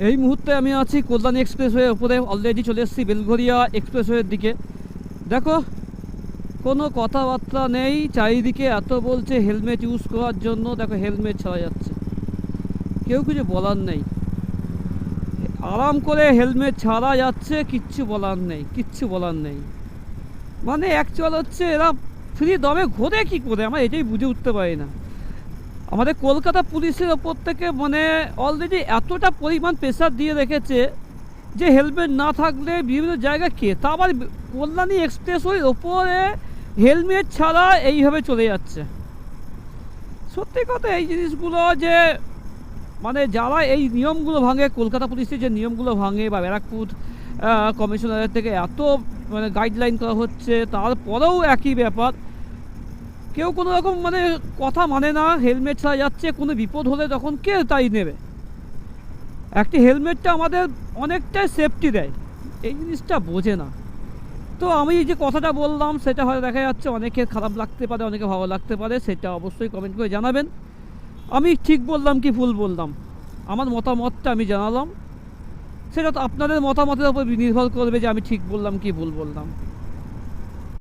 এই মুহূর্তে আমি আছি কল্যাণী এক্সপ্রেসওয়ের উপরে, অলরেডি চলে এসেছি বেলঘরিয়া এক্সপ্রেসওয়ের দিকে। দেখো কোনো কথাবার্তা নেই, চারিদিকে এত বলছে হেলমেট ইউজ করার জন্য, দেখো হেলমেট ছাড়া যাচ্ছে, কেউ কিছু বলার নেই, আরাম করে হেলমেট ছাড়া যাচ্ছে, কিচ্ছু বলার নেই, কিচ্ছু বলার নেই। মানে অ্যাকচুয়াল হচ্ছে এরা ফ্রি দমে ঘোরে কী করে, আমরা এটাই বুঝে উঠতে পারি না। আমাদের কলকাতা পুলিশের ওপর থেকে মানে অলরেডি এতটা পরিমাণ প্রেশার দিয়ে রেখেছে যে হেলমেট না থাকলে বিভিন্ন জায়গায় কে, তা আবার কল্যাণী এক্সপ্রেসওয়ের ওপরে হেলমেট ছাড়া এইভাবে চলে যাচ্ছে। সত্যি কথা এই জিনিসগুলো যে মানে যারা এই নিয়মগুলো ভাঙে, কলকাতা পুলিশের যে নিয়মগুলো ভাঙে বা ব্যারাকপুর কমিশনারের থেকে এত মানে গাইডলাইন করা হচ্ছে, তারপরেও একই ব্যাপার, কেউ কোনো রকম মানে কথা মানে না, হেলমেট ছাড়া যাচ্ছে। কোনো বিপদ হলে তখন কে তাই নেবে? একটি হেলমেটটা আমাদের অনেকটাই সেফটি দেয়, এই জিনিসটা বোঝে না। তো আমি যে কথাটা বললাম সেটা হয়তো দেখা যাচ্ছে অনেকের খারাপ লাগতে পারে, অনেকে ভালো লাগতে পারে, সেটা অবশ্যই কমেন্ট করে জানাবেন। আমি ঠিক বললাম কি ভুল বললাম, আমার মতামতটা আমি জানালাম, সেটা তো আপনাদের মতামতের উপর নির্ভর করবে যে আমি ঠিক বললাম কি ভুল বললাম।